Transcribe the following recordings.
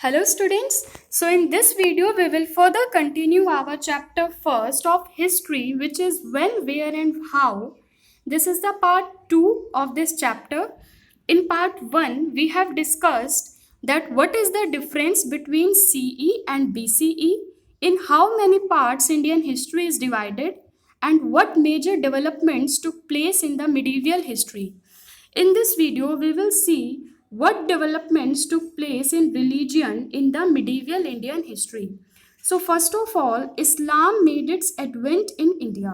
Hello students. So in this video we will further continue our chapter first of history, which is when, where and how. This is the part 2 of this chapter. In part 1 we have discussed that what is the difference between CE and BCE, in how many parts Indian history is divided, and what major developments took place in the medieval history. In this video, we will see what developments took place in religion in the medieval Indian history. So, first of all, Islam made its advent in India.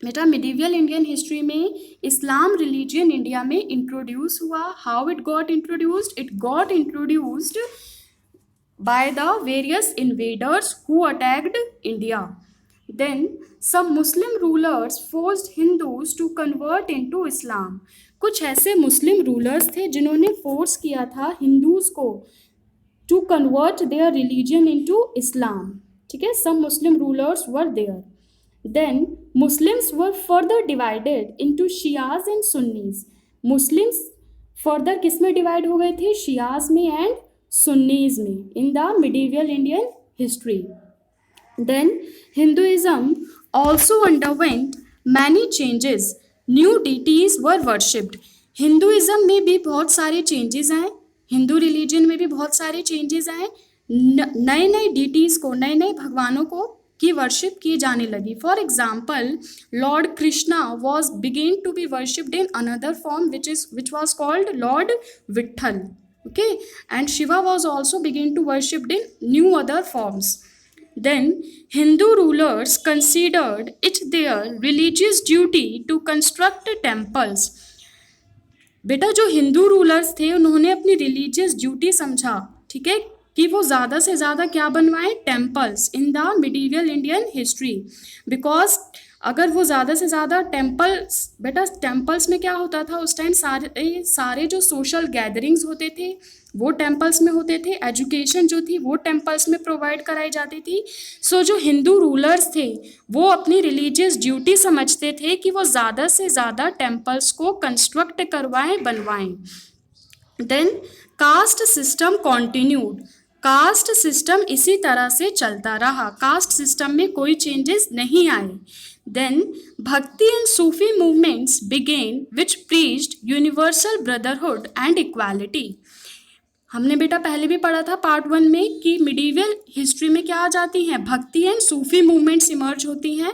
बेटा medieval Indian history में इस्लाम religion India में introduce हुआ. How it got introduced? It got introduced by the various invaders who attacked India. Then some Muslim rulers forced Hindus to convert into Islam. कुछ ऐसे मुस्लिम rulers थे जिन्होंने force किया था Hindus को to convert their religion into Islam. ठीक है, some Muslim rulers were there. Then Muslims were further divided into Shias and Sunnis. Muslims further किस में डिवाइड हो गए थे? शियाज में एंड सुन्नीज में in the medieval Indian history. Then Hinduism also underwent many changes. New deities were worshipped. Hinduism में भी बहुत सारे चेंजेस आए, हिंदू रिलीजन में भी बहुत सारे चेंजेस आए. नए नए डीटीज को, नए नए भगवानों को की वर्शिप की जाने लगी. For example, lord Krishna was begin to be worshipped in another form which was called lord Vitthal. Okay, and Shiva was also began to worshipped in new other forms. Then Hindu rulers considered it their religious duty to construct temples. बेटा जो Hindu rulers थे उन्होंने अपनी religious duty समझा, ठीक है, कि वो ज़्यादा से ज़्यादा क्या बनवाएं? Temples in the medieval Indian history. Because अगर वो ज़्यादा से ज़्यादा टेम्पल्स, बेटा टेम्पल्स में क्या होता था उस टाइम? सारे जो सोशल गैदरिंग्स होते थे वो टेम्पल्स में होते थे, एजुकेशन जो थी वो टेम्पल्स में प्रोवाइड कराई जाती थी. सो जो हिंदू रूलर्स थे वो अपनी रिलीजियस ड्यूटी समझते थे कि वो ज़्यादा से ज़्यादा टेम्पल्स को कंस्ट्रक्ट करवाएं, बनवाएं. Then caste system continued. Caste system इसी तरह से चलता रहा, कास्ट सिस्टम में कोई चेंजेस नहीं आए. Then Bhakti and Sufi movements began which preached universal brotherhood and equality. हमने बेटा पहले भी पढ़ा था पार्ट 1 में कि मिडीवियल हिस्ट्री में क्या आ जाती हैं? भक्ति एंड सूफी मूवमेंट्स इमर्ज होती हैं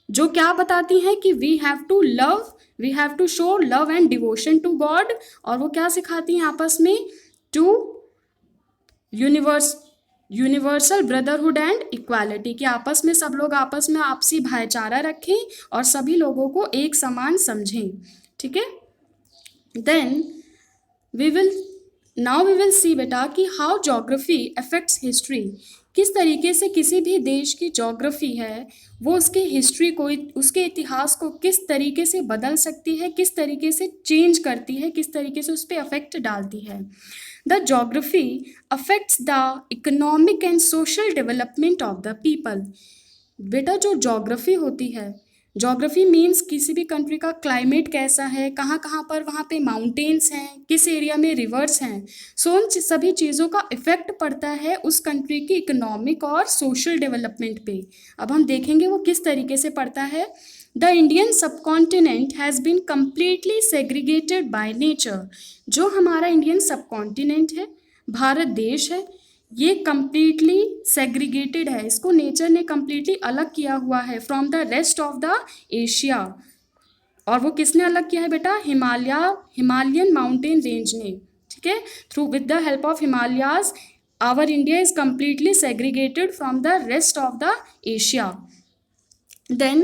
जो क्या बताती हैं कि we have to love, we have to show love and devotion to god. और वो क्या सिखाती हैं आपस में? To universal brotherhood and equality, कि आपस में सब लोग आपस में आपसी भाईचारा रखें और सभी लोगों को एक समान समझें. ठीक है. देन वी विल सी बेटा कि हाउ ज्योग्राफी अफेक्ट्स हिस्ट्री. किस तरीके से किसी भी देश की ज्योग्राफी है वो उसके हिस्ट्री को, उसके इतिहास को किस तरीके से बदल सकती है, किस तरीके से चेंज करती है, किस तरीके से उस पर अफेक्ट डालती है. The geography affects the economic and social development of the people. बेटा जो ज्योग्राफी होती है, ज्योग्राफी मीन्स किसी भी कंट्री का क्लाइमेट कैसा है, कहाँ कहाँ पर वहाँ पे माउंटेन्स हैं, किस एरिया में रिवर्स हैं. सो उन सभी चीज़ों का इफेक्ट पड़ता है उस कंट्री की इकोनॉमिक और सोशल डेवलपमेंट पे. अब हम देखेंगे वो किस तरीके से पड़ता है. The Indian subcontinent has been completely segregated by nature. जो हमारा इंडियन सबकॉन्टिनेंट है, भारत देश है, ये completely segregated है, इसको नेचर ने completely अलग किया हुआ है from the rest of the Asia. और वो किसने अलग किया है बेटा? हिमालयन माउंटेन रेंज ने. ठीक है. Through with the help of Himalayas our India is completely segregated from the rest of the Asia. Then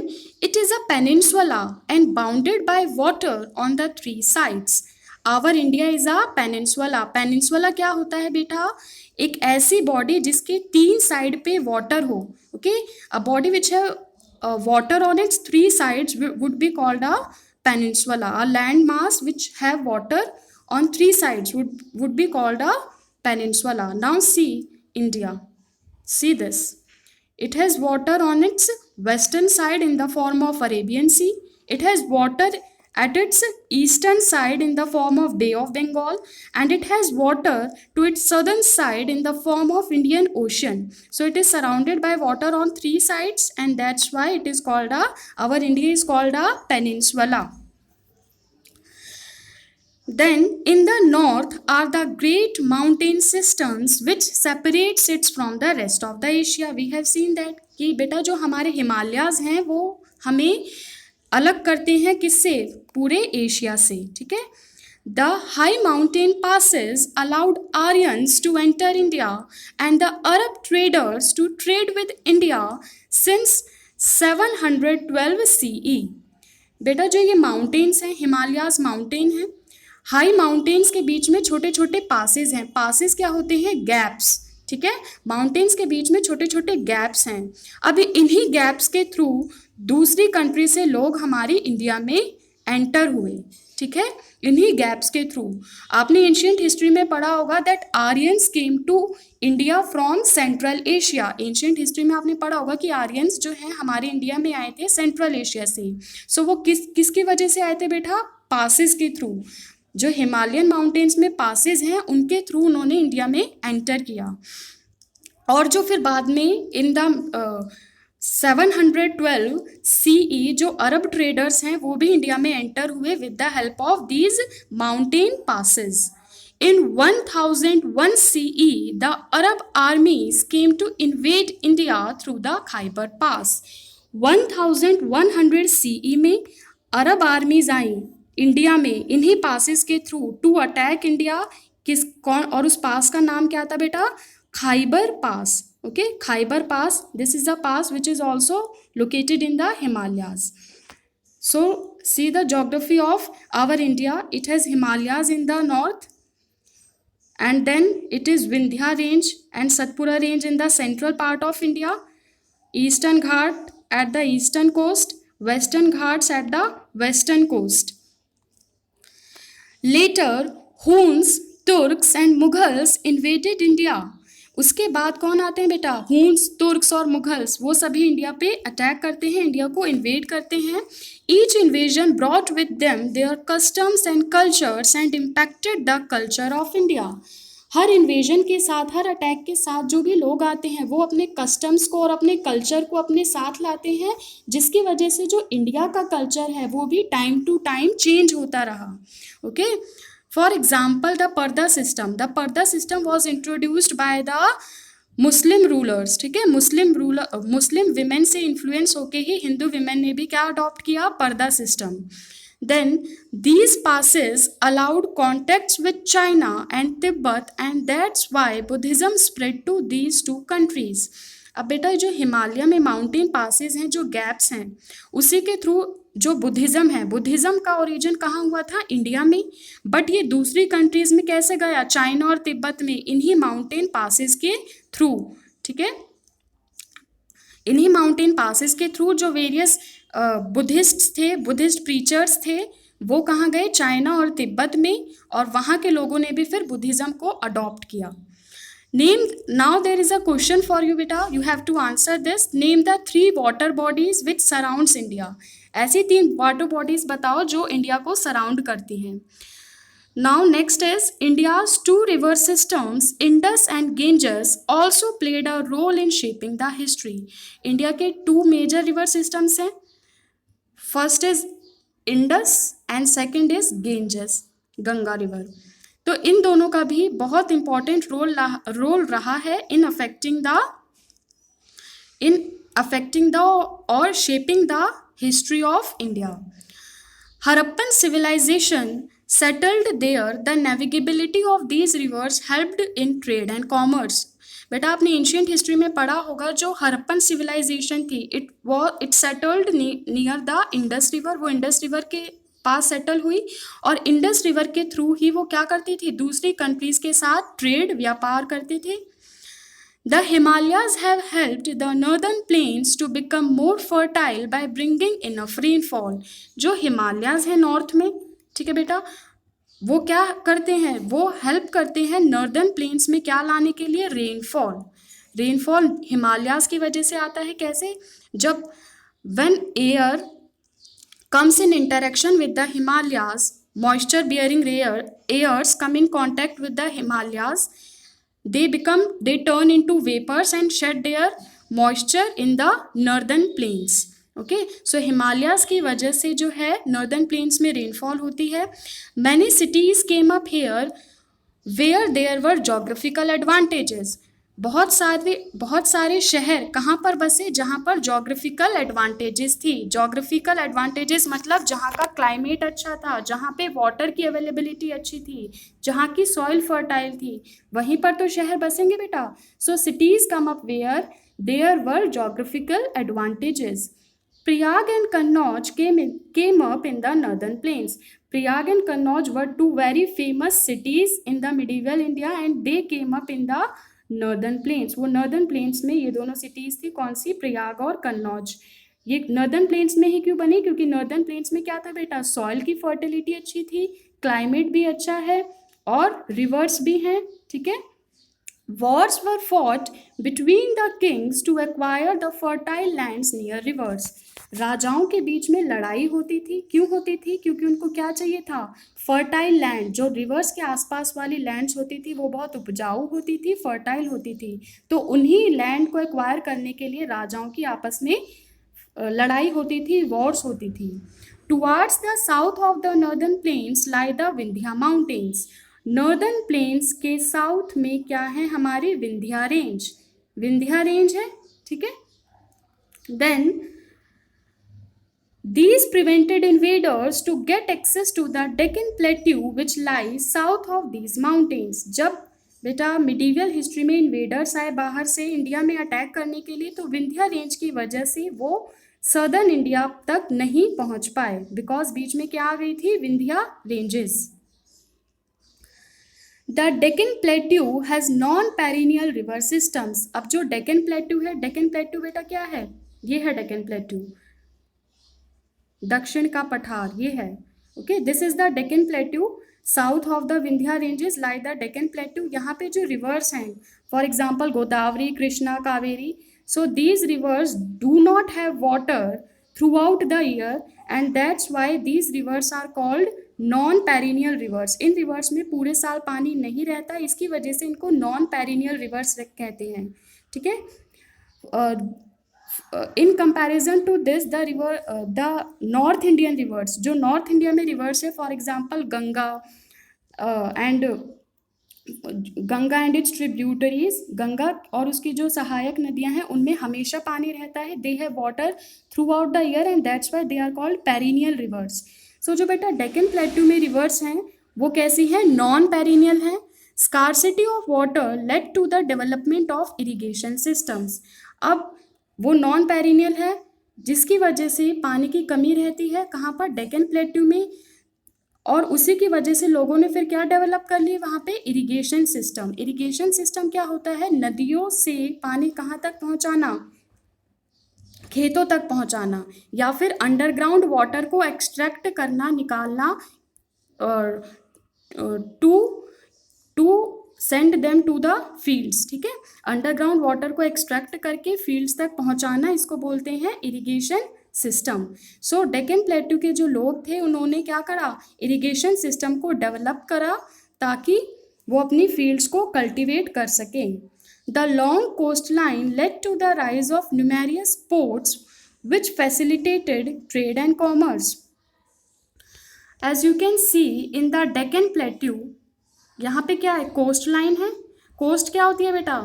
it is a peninsula and bounded by water on the 3 sides. Our India is a peninsula. Peninsula क्या होता है बेटा? एक ऐसी body जिसके 3 side पे water हो. Okay, a body which have water on its 3 sides would be called a peninsula. A land mass which have water on 3 sides would be called a peninsula. Now see India. See this. It has water on its western side in the form of Arabian Sea. It has water at its eastern side in the form of Bay of Bengal, and it has water to its southern side in the form of Indian Ocean. So it is surrounded by water on three sides, and that's why it is called our India is called a peninsula. Then in the north are the great mountain systems which separates it from the rest of the Asia. We have seen that कि बेटा जो हमारे हिमालयाज हैं वो हमें अलग करते हैं किससे, पूरे एशिया से, ठीक है. The high mountain passes allowed Aryans to enter India and the Arab traders to trade with India since 712 CE. बेटा जो ये माउंटेन्स हैं, हिमालयाज माउंटेन हैं, हाई माउंटेन्स के बीच में छोटे छोटे पासेस हैं. पासेस क्या होते हैं, गैप्स, ठीक है. माउंटेन्स के बीच में छोटे छोटे गैप्स हैं. अब इन्हीं गैप्स के थ्रू दूसरी कंट्री से लोग हमारी इंडिया में एंटर हुए, ठीक है, इन्हीं गैप्स के थ्रू. आपने एंशियंट हिस्ट्री में पढ़ा होगा that Aryans came to India from central Asia. Ancient history में आपने पढ़ा होगा कि आर्यंस जो हैं हमारे इंडिया में आए थे सेंट्रल एशिया से. सो वो किसकी वजह से आए थे बेटा, पासिस के थ्रू. जो हिमालयन माउंटेन्स में पासेस हैं उनके थ्रू उन्होंने इंडिया में एंटर किया. और जो फिर बाद में इन द 712 CE जो अरब ट्रेडर्स हैं वो भी इंडिया में एंटर हुए with the help of these mountain passes. In 1001 CE, the Arab armies came to invade India through the Khyber Pass. 1100 CE में अरब आर्मीज आई इंडिया में इन्हीं पासेस के थ्रू टू अटैक इंडिया. कौन, और उस पास का नाम क्या था बेटा, Khyber pass. Okay, Khyber pass, this is the pass which is also located in the Himalayas. So see the geography of our India. It has Himalayas in the north, and then it is Vindhya range and Satpura range in the central part of India, Eastern Ghat at the eastern coast, Western Ghats at the western coast. Later, Huns, Turks and Mughals invaded India. उसके बाद कौन आते हैं बेटा, Hund's, Turks और Mughals, वो सभी India पे अटैक करते हैं, इंडिया को इन्वेड करते हैं. Each invasion brought with them their customs and cultures and impacted the culture of India. हर इन्वेजन के साथ, हर अटैक के साथ जो भी लोग आते हैं वो अपने कस्टम्स को और अपने कल्चर को अपने साथ लाते हैं, जिसकी वजह से जो इंडिया का कल्चर है वो भी टाइम टू टाइम चेंज होता रहा. Okay, For example, the Parda system. The Parda system was introduced by the Muslim rulers. ठीक है, मुस्लिम विमेन से इन्फ्लुएंस होके ही हिंदू विमेन ने भी क्या अडॉप्ट किया, पर्दा system. Then these passes allowed contacts with China and Tibet, and that's why Buddhism spread to these two countries. अब बेटा जो हिमालय में माउंटेन पासेस हैं, जो गैप्स हैं, उसी के थ्रू जो बुद्धिज़्म है, बुद्धिज़्म का ओरिजिन कहाँ हुआ था, इंडिया में. बट ये दूसरी कंट्रीज़ में कैसे गया, चाइना और तिब्बत में, इन्हीं माउंटेन पासेस के थ्रू. ठीक है, इन्हीं माउंटेन पासेस के थ्रू जो वेरियस बुद्धिस्ट थे, बुद्धिस्ट प्रीचर्स थे, वो कहाँ गए, चाइना और तिब्बत में, और वहाँ के लोगों ने भी फिर बुद्धिज़्म को अडॉप्ट किया. Now there is a question for you beta, you have to answer this. Name the 3 water bodies which surrounds India. ऐसी 3 वाटर बॉडीज बताओ जो इंडिया को सराउंड करती हैं. Now next is India's 2 river systems, Indus and Ganges, also played a role in shaping the history. India के 2 major river systems हैं. First is Indus and second is Ganges, Ganga river. तो इन दोनों का भी बहुत इंपॉर्टेंट रोल रहा है in affecting the और shaping the history of India. Harappan civilization settled there, the navigability of these rivers helped in trade and commerce. बेटा आपने एंशियंट हिस्ट्री में पढ़ा होगा, जो हरप्पन सिविलाइजेशन थी it settled near the Indus river. वो इंडस रिवर के पास सेटल हुई, और इंडस रिवर के थ्रू ही वो क्या करती थी, दूसरी कंट्रीज के साथ ट्रेड, व्यापार करते थे. The Himalayas have helped the northern plains to become more fertile by bringing enough rainfall. जो हिमालयाज हैं नॉर्थ में, ठीक है बेटा, वो क्या करते हैं, वो हेल्प करते हैं नॉर्दर्न प्लेन्स में क्या लाने के लिए, रेनफॉल. रेनफॉल हिमालयाज की वजह से आता है. कैसे, जब when air comes in interaction with the Himalayas. Moisture bearing airs come in contact with the Himalayas. They turn into vapors and shed their moisture in the northern plains. Okay, so Himalayas की वजह से जो है northern plains में rainfall होती है. Many cities came up here where there were geographical advantages. बहुत सारे शहर कहाँ पर बसे, जहाँ पर जोग्राफिकल एडवांटेजेस थी. जोग्राफिकल एडवांटेजेस मतलब जहाँ का क्लाइमेट अच्छा था, जहाँ पे वाटर की अवेलेबिलिटी अच्छी थी, जहाँ की सॉइल फर्टाइल थी, वहीं पर तो शहर बसेंगे बेटा. So cities come up where there were geographical advantages. Prayag and Kannauj came up in the northern plains. Prayag and Kannauj were two very famous cities in the medieval India and they came up in the northern plains. वो northern plains में ये दोनों cities थी, कौन सी, प्रयाग और कन्नौज. ये northern plains में ही क्यों बनी, क्योंकि northern plains में क्या था बेटा, सॉइल की फर्टिलिटी अच्छी थी, क्लाइमेट भी अच्छा है और रिवर्स भी हैं. ठीक है. Wars were fought between the kings to acquire the fertile lands near rivers. राजाओं के बीच में लड़ाई होती थी. क्यों होती थी, क्योंकि उनको क्या चाहिए था, फर्टाइल लैंड. जो रिवर्स के आसपास वाली लैंड्स होती थी वो बहुत उपजाऊ होती थी, फर्टाइल होती थी. तो उन्हीं लैंड को एक्वायर करने के लिए राजाओं की आपस में लड़ाई होती थी, वॉर्स होती थी. Towards the south of the northern planes lie the Vindhya mountains. Northern plains के साउथ में क्या है, हमारी विंध्या रेंज. विंध्या रेंज है. ठीक है. Then these prevented invaders to get access to the Deccan Plateau which lies south of these mountains. जब बेटा मिडीवियल हिस्ट्री में इन्वेडर्स आए बाहर से इंडिया में अटैक करने के लिए, तो विंध्या रेंज की वजह से वो सदर्न इंडिया तक नहीं पहुंच पाए, बिकॉज बीच में क्या आ गई थी, Vindhya ranges. The Deccan plateau has non perennial river systems. अब जो डेक्कन प्लेट्यू है, डेक्कन प्लेट्यू बेटा क्या है, ये है डेक्कन प्लेट्यू, दक्षिण का पठार ये है. Okay, this is the Deccan plateau. South of the Vindhya ranges lie the Deccan plateau. यहाँ पे जो रिवर्स हैं, for example Godavari, Krishna, Kaveri, so these rivers do not have water throughout the year and that's why these rivers are called non perennial rivers. इन rivers में पूरे साल पानी नहीं रहता, इसकी वजह से इनको नॉन पेरिनियल रिवर्स कहते हैं. ठीक है. In comparison to this the river, the North Indian rivers, जो नॉर्थ इंडिया में रिवर्स है, for example Ganga and its tributaries, Ganga और उसकी जो सहायक नदियां हैं उनमें हमेशा पानी रहता है. They have water throughout the year and that's why they are called perennial rivers. So जो बेटा डेक्कन प्लेट्यू में रिवर्स हैं वो कैसी हैं, नॉन पेरिनियल हैं. Scarcity of water led to the development of irrigation systems. अब वो नॉन पेरिनियल है जिसकी वजह से पानी की कमी रहती है, कहाँ पर, डेक्कन प्लेट्यू में. और उसी की वजह से लोगों ने फिर क्या डेवलप कर लिए वहाँ पे, इरिगेशन सिस्टम. इरिगेशन सिस्टम क्या होता है, नदियों से पानी कहाँ तक पहुँचाना, खेतों तक पहुँचाना, या फिर अंडरग्राउंड वाटर को एक्सट्रैक्ट करना, निकालना, और to send them to the fields. ठीक है. अंडरग्राउंड वाटर को एक्सट्रैक्ट करके फील्ड्स तक पहुंचाना, इसको बोलते हैं irrigation system. So Deccan plateau के जो लोग थे उन्होंने क्या करा, इरिगेशन सिस्टम को डेवलप करा ताकि वो अपनी फील्ड्स को कल्टिवेट कर सकें. The long coast line led to the rise of numerous ports which facilitated trade and commerce. As you can see in the Deccan plateau, यहाँ पे क्या है, कोस्ट लाइन है. कोस्ट क्या होती है बेटा,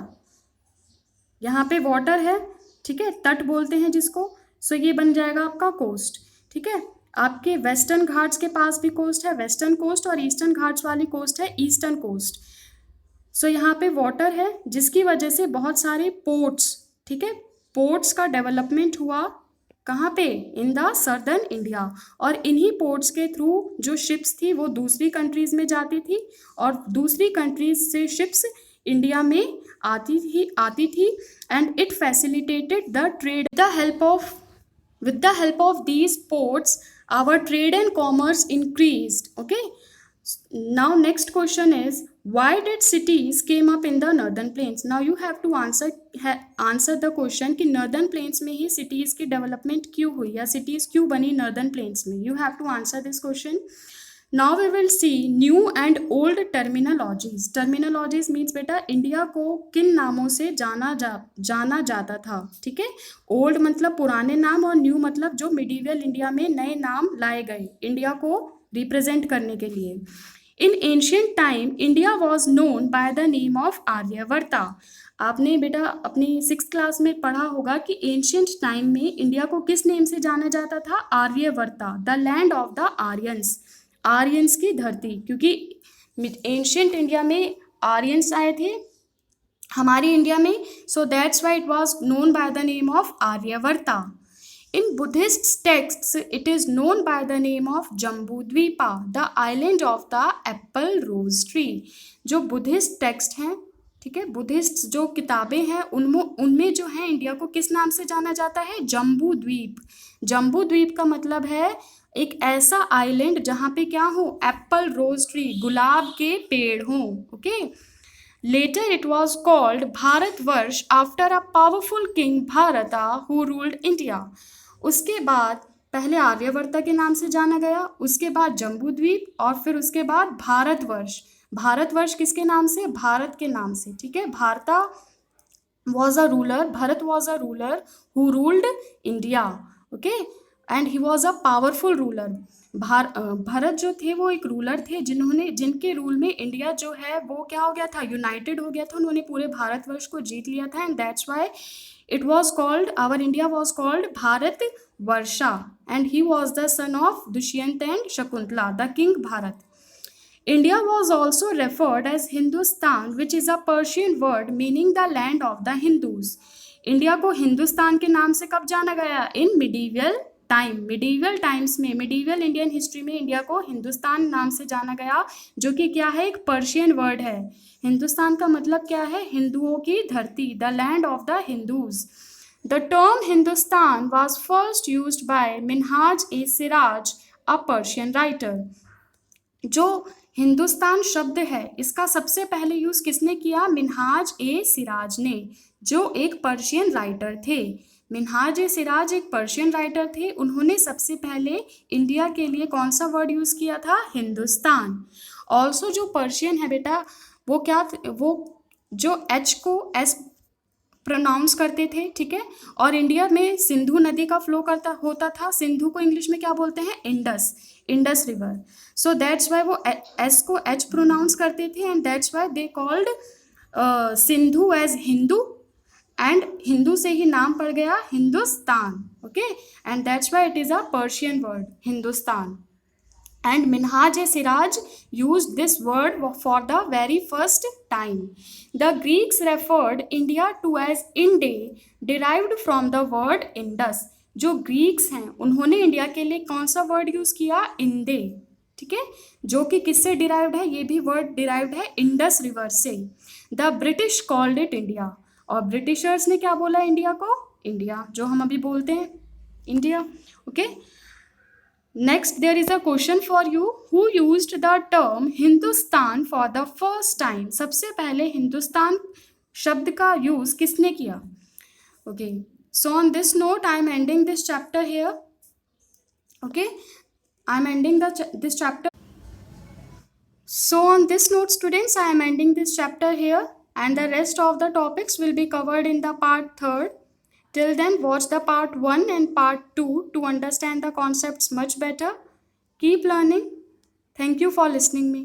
यहाँ पे वाटर है. ठीक है, तट बोलते हैं जिसको. सो ये बन जाएगा आपका कोस्ट. ठीक है. आपके वेस्टर्न घाट्स के पास भी कोस्ट है, वेस्टर्न कोस्ट, और ईस्टर्न घाट्स वाली कोस्ट है ईस्टर्न कोस्ट. सो यहाँ पे वाटर है जिसकी वजह से बहुत सारे पोर्ट्स, ठीक है, पोर्ट्स का डेवलपमेंट हुआ. कहाँ पे, इन द सदर्न इंडिया. और इन्हीं पोर्ट्स के थ्रू जो शिप्स थी वो दूसरी कंट्रीज़ में जाती थी और दूसरी कंट्रीज से शिप्स इंडिया में आती थी and it facilitated the trade. With the help of these ports, our trade and commerce increased. Okay. Now next question is, why did cities came up in the northern plains? Now you have to answer the question कि northern plains में ही cities की development क्यों हुई या cities क्यों बनी northern plains में. You have to answer this question. Now we will see new and old terminologies. Terminologies means बेटा इंडिया को किन नामों से जाना जाता था. ठीक है. ओल्ड मतलब पुराने नाम और न्यू मतलब जो मिडीवल इंडिया में नए नाम लाए गए इंडिया को रिप्रेजेंट करने के लिए. In ancient time India was known by the name of Aryavarta. आपने बेटा अपनी 6th क्लास में पढ़ा होगा कि एंशियंट टाइम में इंडिया को किस नेम से जाना जाता था. Aryavarta, the land of the Aryans. Aryans की धरती, क्योंकि एंशियंट इंडिया में आर्यंस आए थे हमारी इंडिया में. So that's why it was known by the name of Aryavarta. In Buddhist texts, it is known by the name of Jambudvipa, the island of the apple rose tree. जो Buddhist text हैं, ठीक है, Buddhist जो किताबें हैं उनमें जो है इंडिया को किस नाम से जाना जाता है. जम्बू द्वीप. जम्बू द्वीप का मतलब है एक ऐसा आइलैंड जहाँ पे क्या हो, एप्पल रोज ट्री, गुलाब के पेड़ हों. Okay. Later it was called Bharatvarsh after a powerful king Bharata who ruled India. उसके बाद पहले आर्यवर्ता के नाम से जाना गया, उसके बाद जम्बू द्वीप और फिर उसके बाद भारतवर्ष. भारतवर्ष किसके नाम से, भारत के नाम से. ठीक है. Bharat was a ruler who ruled India. Okay. And he was a powerful ruler. Bharat जो थे वो एक रूलर थे जिनके रूल में इंडिया जो है वो क्या हो गया था, यूनाइटेड हो गया था. उन्होंने पूरे भारतवर्ष को जीत लिया था. And that's Y it was called, our India was called Bharat Varsha, and he was the son of Dushyant and Shakuntala, the king Bharat. India was also referred as Hindustan, which is a Persian word meaning the land of the Hindus. India को हिंदुस्तान के नाम से कब जाना गया, इन medieval time. Medieval times में, medieval Indian history में India को हिंदुस्तान नाम से जाना गया, जो कि क्या है, एक पर्शियन वर्ड है. हिंदुस्तान का मतलब क्या है, हिंदुओं की धरती, the land of the Hindus. The term Hindustan was first used by Minhaj A Siraj, a Persian writer. जो हिंदुस्तान शब्द है इसका सबसे पहले यूज किसने किया, मिनहाज ए सिराज ने, जो एक पर्शियन राइटर थे. मिनहाज ए सिराज एक पर्शियन राइटर थे. उन्होंने सबसे पहले इंडिया के लिए कौन सा वर्ड यूज किया था, हिंदुस्तान. ऑल्सो जो पर्शियन है बेटा वो क्या, वो जो एच को एस प्रोनाउंस करते थे. ठीक है. और इंडिया में सिंधु नदी का फ्लो होता था. सिंधु को इंग्लिश में क्या बोलते हैं, Indus river. So that's why वो एस को एच प्रोनाउंस करते थे. And that's why they called Sindhu as Hindu, and Hindu से ही नाम पड़ गया Hindustan. Okay. And that's why it is a Persian word, Hindustan. And Minhaj e Siraj used this word for the very first time. The Greeks referred India to as Inde, derived from the word Indus. जो Greeks हैं उन्होंने India के लिए कौन सा word use किया, इंडे. ठीक है. जो कि किससे डिराइव्ड है, ये भी वर्ड डिराइव्ड है इंडस रिवर से. The British called it India. और ब्रिटिशर्स ने क्या बोला इंडिया को, इंडिया, जो हम अभी बोलते हैं India. Okay. Next, there is a question for you. Who used the term Hindustan for the first time? सबसे पहले हिंदुस्तान शब्द का यूज किसने किया. Okay. So on this note, I am ending this chapter here. Okay. I am ending this chapter. So on this note, students, I am ending this chapter here, and the rest of the topics will be covered in the part 3rd. Till then, watch the part 1 and part 2 to understand the concepts much better. Keep learning. Thank you for listening me.